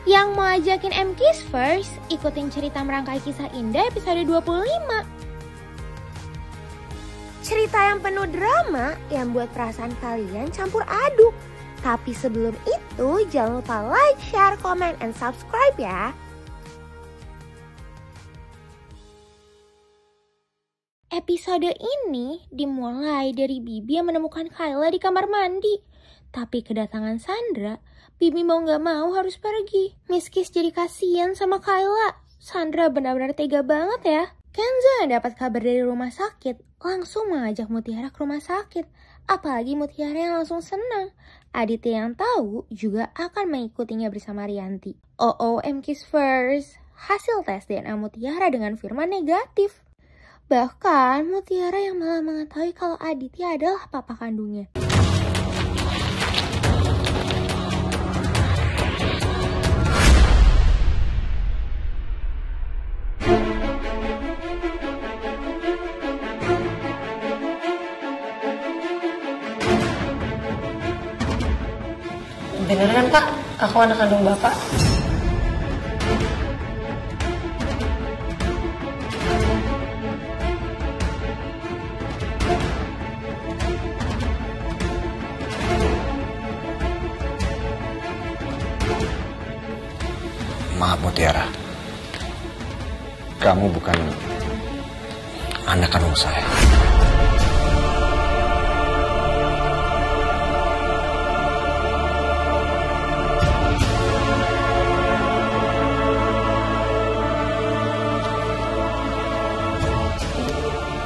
Yang mau ajakin M-Kiss First, ikutin cerita merangkai kisah indah episode 25. Cerita yang penuh drama yang buat perasaan kalian campur aduk. Tapi sebelum itu, jangan lupa like, share, comment, and subscribe ya. Episode ini dimulai dari Bibi yang menemukan Kayla di kamar mandi. Tapi kedatangan Sandra, Bibi mau gak mau harus pergi. Miss Kiss jadi kasihan sama Kayla. Sandra benar-benar tega banget ya. Kenzo dapat kabar dari rumah sakit, langsung mengajak Mutiara ke rumah sakit. Apalagi Mutiara yang langsung senang. Aditya yang tahu juga akan mengikutinya bersama Rianti. M-Kiss First, hasil tes DNA Mutiara dengan Firman negatif. Bahkan Mutiara yang malah mengetahui kalau Aditya adalah papa kandungnya. Bener kan Pak, aku anak kandung Bapak. Maaf Mutiara, kamu bukan anak kandung saya.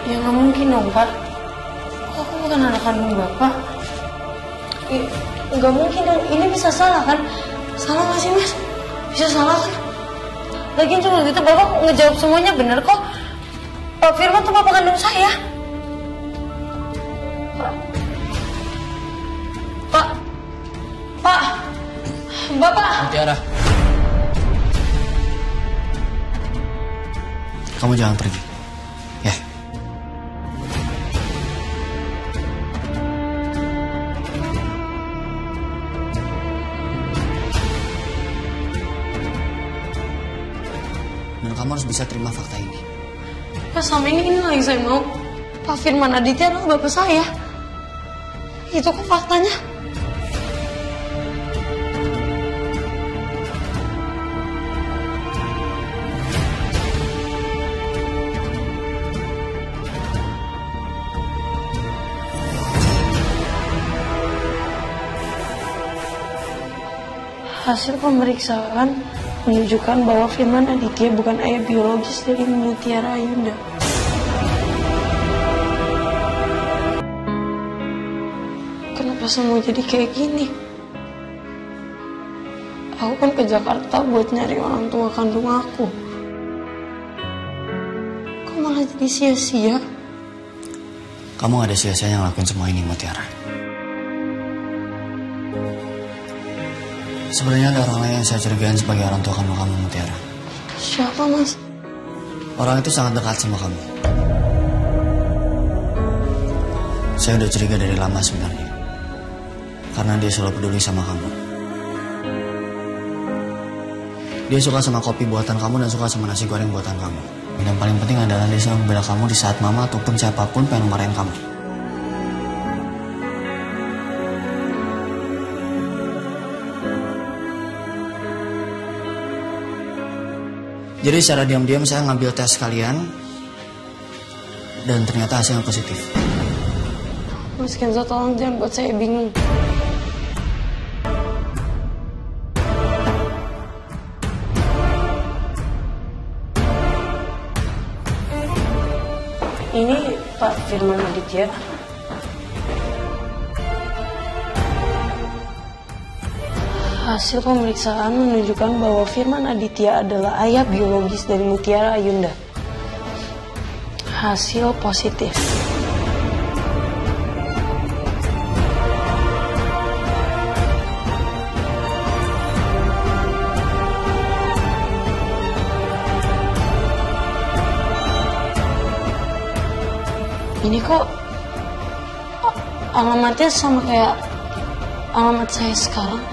Ya nggak mungkin dong Pak, aku bukan anak kandung Bapak. Nggak mungkin dong, ini bisa salah kan? Salah nggak sih Mas? Bisa salah kan? Lagian cuma gitu Bapak ngejawab semuanya bener kok. Pak Firman tuh papa kandung saya. Pak, Bapak. Mutiara, kamu jangan pergi, ya. Dan kamu harus bisa terima fakta ini. Pas sama ini lah yang saya mau. Pak Firman Aditya adalah bapak saya. Itu kok faktanya. Hasil pemeriksaan menunjukkan bahwa Firman Aditya bukan ayah biologis dari Mutiara Ayunda. Kenapa semua jadi kayak gini? Aku kan ke Jakarta buat nyari orang tua kandung aku. Kok malah jadi sia-sia? Kamu gak ada sia-sianya ngelakuin semua ini Mutiara. Sebenarnya ada orang lain yang saya curigain sebagai orang tua kandung kamu, Mutiara. Siapa, Mas? Orang itu sangat dekat sama kamu. Saya udah curiga dari lama sebenarnya. Karena dia selalu peduli sama kamu. Dia suka sama kopi buatan kamu dan suka sama nasi goreng buatan kamu. Dan paling penting adalah dia selalu membela kamu di saat mama ataupun siapapun pengen marahin kamu. Jadi secara diam-diam saya ngambil tes kalian dan ternyata hasilnya positif. Mas Kenzo tolong jangan buat saya bingung. Ini Pak Firman Aditya. Hasil pemeriksaan menunjukkan bahwa Firman Aditya adalah ayah biologis dari Mutiara Ayunda. Hasil positif. Ini kok alamatnya sama kayak alamat saya sekarang.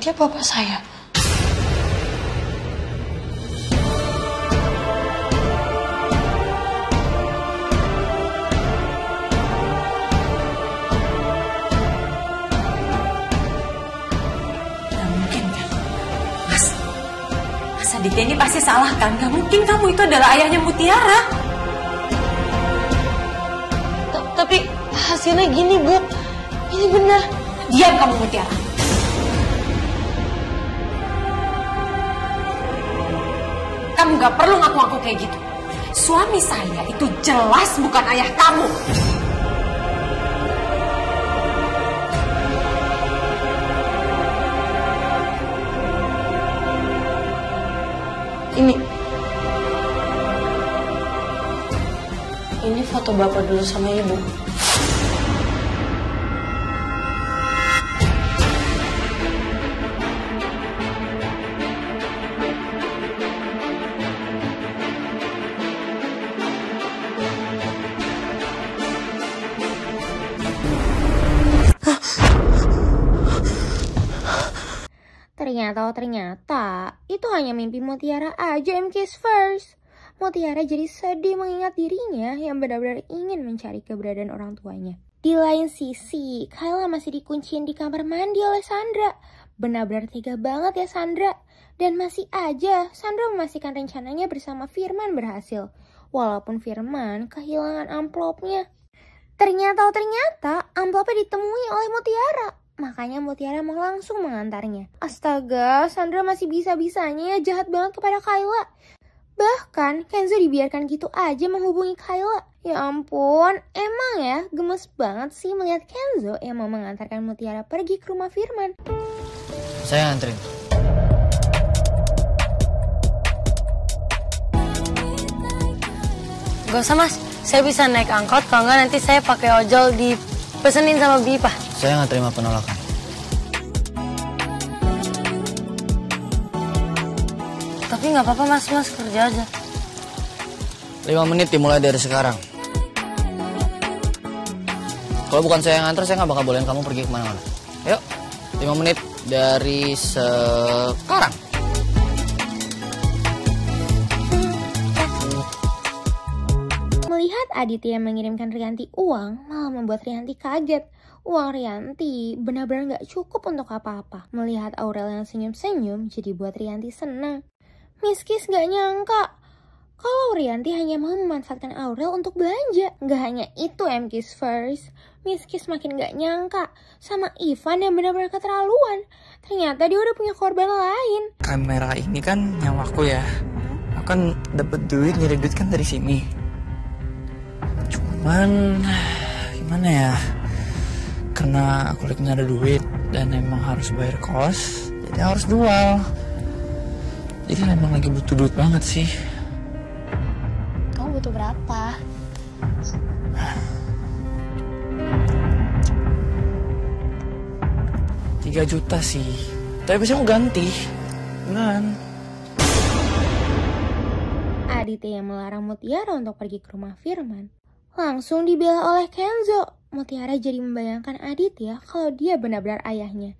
Aditya bapak saya. Gak mungkin kan? Mas Aditya ini pasti salah kan? Gak mungkin kamu itu adalah ayahnya Mutiara. Tapi hasilnya gini, Bu. Ini benar. Diam kamu, Mutiara. Kamu gak perlu ngaku-ngaku kayak gitu. Suami saya itu jelas bukan ayah kamu. Ini foto bapak dulu sama ibu. Ternyata itu hanya mimpi Mutiara aja, MK's first. Mutiara jadi sedih mengingat dirinya yang benar-benar ingin mencari keberadaan orang tuanya. Di lain sisi, Kayla masih dikunciin di kamar mandi oleh Sandra. Benar-benar tega banget ya Sandra. Dan masih aja Sandra memastikan rencananya bersama Firman berhasil. Walaupun Firman kehilangan amplopnya. Ternyata amplopnya ditemui oleh Mutiara. Makanya Mutiara mau langsung mengantarnya. Astaga, Sandra masih bisa-bisanya jahat banget kepada Kayla. Bahkan Kenzo dibiarkan gitu aja menghubungi Kayla. Ya ampun, emang ya gemes banget sih melihat Kenzo yang mau mengantarkan Mutiara pergi ke rumah Firman. Saya nganterin. Gak usah mas, saya bisa naik angkot. Kalau nggak nanti saya pakai ojol dipesenin sama Bipa. Saya nggak terima penolakan. Tapi nggak apa-apa mas kerja aja. 5 menit dimulai dari sekarang. Kalau bukan saya yang nganter, saya nggak bakal bolehin kamu pergi kemana-mana. Yuk, 5 menit dari sekarang. Melihat Aditya yang mengirimkan Rianti uang malah membuat Rianti kaget. Uang Rianti benar-benar gak cukup untuk apa-apa. Melihat Aurel yang senyum-senyum jadi buat Rianti senang. Miss Kiss gak nyangka kalau Rianti hanya mau memanfaatkan Aurel untuk belanja. Gak hanya itu MK's first, Miss Kiss makin gak nyangka sama Ivan yang benar-benar keterlaluan. Ternyata dia udah punya korban lain. Kamera ini kan nyawaku ya. Aku kan dapet duit, nyari duit kan dari sini. Cuman gimana ya? Karena aku lagi gak ada duit dan emang harus bayar kos, jadi harus jual. Jadi emang lagi butuh duit banget sih. Kamu butuh berapa? Tiga juta sih. Tapi biasanya mau ganti. Beneran. Aditya yang melarang Mutiara untuk pergi ke rumah Firman langsung dibela oleh Kenzo. Mutiara jadi membayangkan Aditya kalau dia benar-benar ayahnya.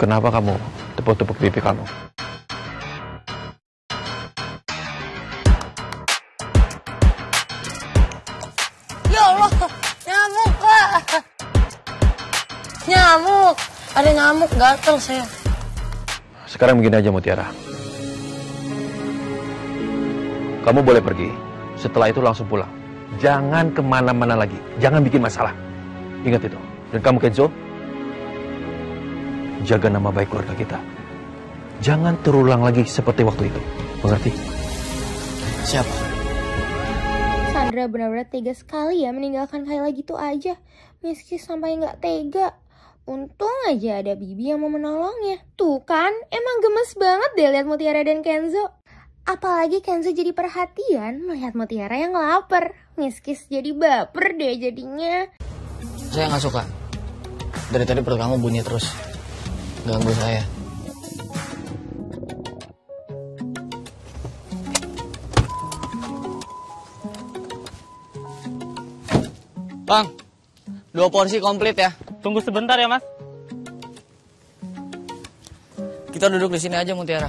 Kenapa kamu tepuk-tepuk pipi kamu? Ya Allah, nyamuk Pak. Nyamuk, ada nyamuk gatel saya. Sekarang begini aja Mutiara. Kamu boleh pergi, setelah itu langsung pulang. Jangan kemana-mana lagi, jangan bikin masalah. Ingat itu. Dan kamu Kenzo, jaga nama baik keluarga kita. Jangan terulang lagi seperti waktu itu. Mengerti? Siapa? Sandra benar-benar tega sekali ya meninggalkan Kayla gitu aja. Miss Kiss sampai nggak tega. Untung aja ada Bibi yang mau menolongnya. Tuh kan, emang gemes banget deh lihat Mutiara dan Kenzo. Apalagi Kenzo jadi perhatian melihat Mutiara yang lapar. Miskis jadi baper deh jadinya. Saya nggak suka. Dari tadi perut kamu bunyi terus. Ganggu saya. Bang, 2 porsi komplit ya. Tunggu sebentar ya, Mas. Kita duduk di sini aja, Mutiara.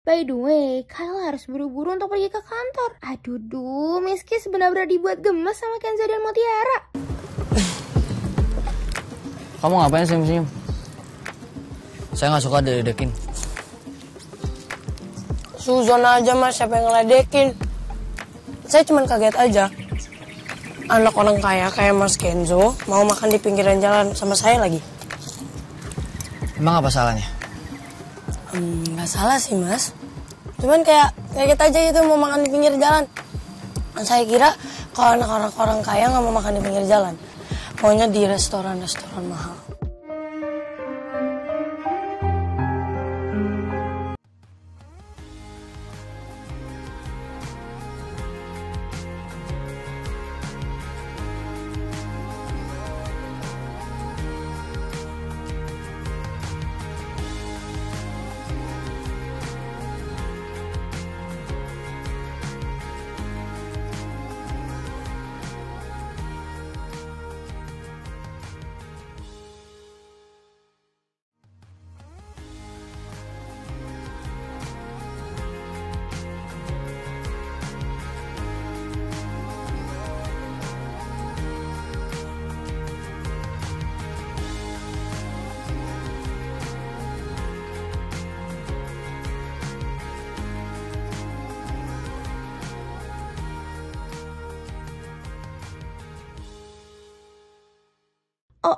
By the way, Kyle harus buru-buru untuk pergi ke kantor. Aduh, Miskis benar-benar dibuat gemes sama Kenzo dan Mutiara. Kamu ngapain senyum-senyum? Saya nggak suka diledekin. Suzon aja mas, siapa yang ngeledekin? Saya cuma kaget aja. Anak orang kaya kayak Mas Kenzo mau makan di pinggiran jalan sama saya lagi. Emang apa salahnya? Nggak salah sih mas. Cuman kayak kaget aja itu mau makan di pinggir jalan. Saya kira kalau anak orang kaya nggak mau makan di pinggir jalan, maunya di restoran-restoran mahal.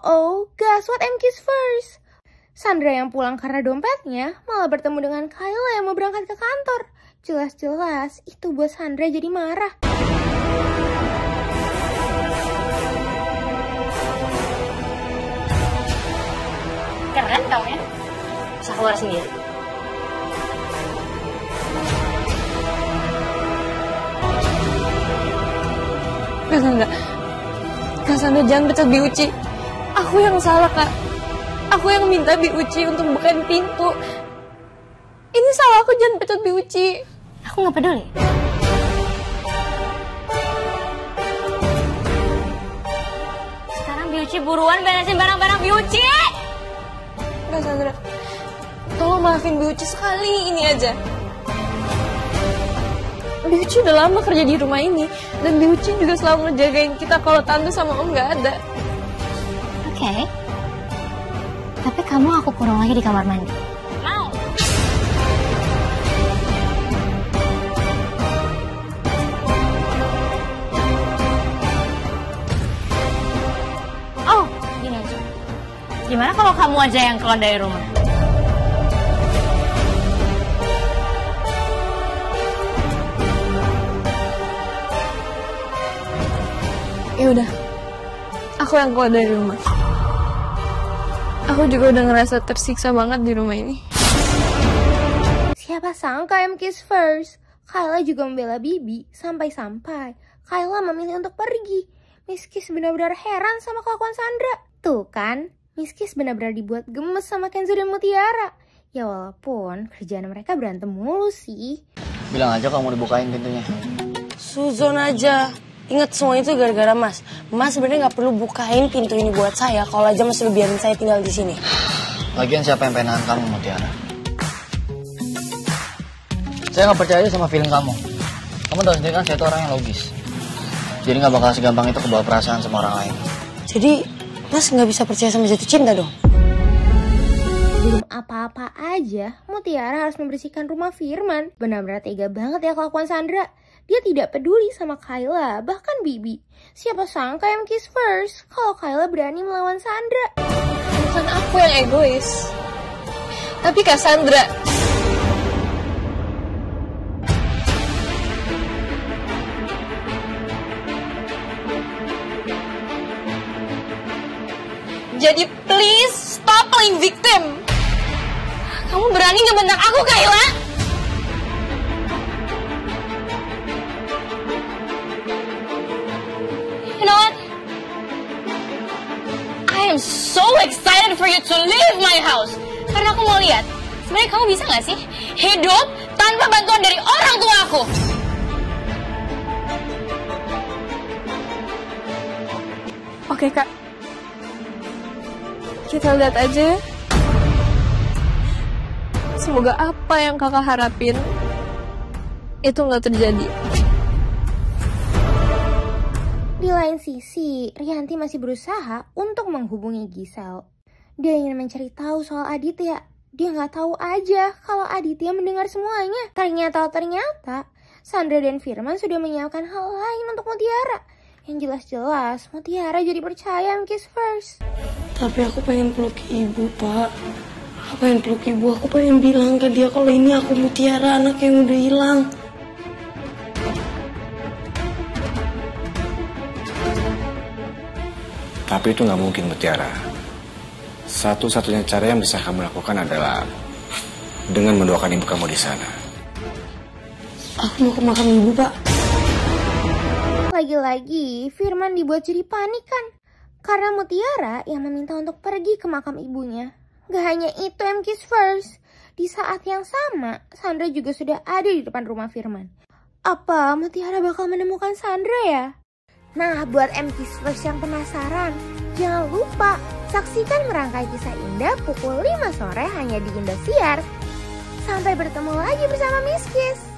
Oh, guess what MK's first? Sandra yang pulang karena dompetnya malah bertemu dengan Kayla yang mau berangkat ke kantor. Jelas-jelas itu buat Sandra jadi marah. Keren kamu ya. Bisa keluar sendiri. Enggak. Kak Sandra jangan pecat Biuci. Aku yang salah, Kak. Aku yang minta Biuci untuk bukain pintu. Ini salah aku, jangan pecat Biuci. Aku nggak peduli. Sekarang Biuci buruan beresin barang-barang Biuci. Kak Sandra, tolong maafin Biuci sekali ini aja. Biuci udah lama kerja di rumah ini, dan Biuci juga selalu ngejagain kita kalau tante sama om nggak ada. Oke. Tapi kamu aku kurung lagi di kamar mandi. Mau? Oh, gini aja. Gimana kalau kamu aja yang keluar dari rumah? Ya udah, aku yang keluar dari rumah. Aku juga udah ngerasa tersiksa banget di rumah ini. Siapa sangka MK's first? Kayla juga membela Bibi sampai-sampai Kayla memilih untuk pergi. Miskis benar-benar heran sama kelakuan Sandra. Tuh kan, Miskis benar-benar dibuat gemes sama Kenzo dan Mutiara. Ya walaupun kerjaan mereka berantem mulu sih. Bilang aja kamu dibukain pintunya. Suzon aja. Ingat semua itu gara-gara Mas. Mas sebenarnya nggak perlu bukain pintu ini buat saya kalau aja Mas udah biarin saya tinggal di sini. Lagian siapa yang pengen nahan kamu, Mutiara? Saya nggak percaya sama feeling kamu. Kamu tahu sendiri kan saya itu orang yang logis. Jadi nggak bakal segampang itu kebawa perasaan sama orang lain. Jadi Mas nggak bisa percaya sama jatuh cinta dong? Belum apa-apa aja, Mutiara harus membersihkan rumah Firman. Benar-benar tega banget ya kelakuan Sandra. Dia tidak peduli sama Kayla, bahkan Bibi. Siapa sangka yang kiss first kalau Kayla berani melawan Sandra. Bukan aku yang egois, tapi Cassandra. Jadi please stop playing victim. Kamu berani ngebentak aku, Kayla? You know what? I am so excited for you to leave my house. Karena aku mau lihat, sebenarnya kamu bisa gak sih hidup tanpa bantuan dari orang tua aku? Oke, Kak. Kita lihat aja. Semoga apa yang kakak harapin itu nggak terjadi. Di lain sisi, Rianti masih berusaha untuk menghubungi Gisel. Dia ingin mencari tahu soal Aditya. Dia nggak tahu aja kalau Aditya mendengar semuanya. Ternyata, Sandra dan Firman sudah menyiapkan hal lain untuk Mutiara. Yang jelas-jelas, Mutiara jadi percaya kiss first. Tapi aku pengen peluk ibu, Pak. Aku pengen peluk ibu, aku pengen bilang ke dia kalau ini aku Mutiara, anak yang udah hilang. Tapi itu nggak mungkin, Mutiara. Satu-satunya cara yang bisa kamu lakukan adalah dengan mendoakan ibu kamu di sana. Aku mau ke makam ibu, Pak. Lagi-lagi, Firman dibuat jadi panik kan? Karena Mutiara yang meminta untuk pergi ke makam ibunya. Gak hanya itu kiss first. Di saat yang sama, Sandra juga sudah ada di depan rumah Firman. Apa Mutiara bakal menemukan Sandra ya? Nah, buat kiss first yang penasaran, jangan lupa saksikan Merangkai Kisah Indah pukul 5 sore hanya di Indosiar. Sampai bertemu lagi bersama Miss Kiss.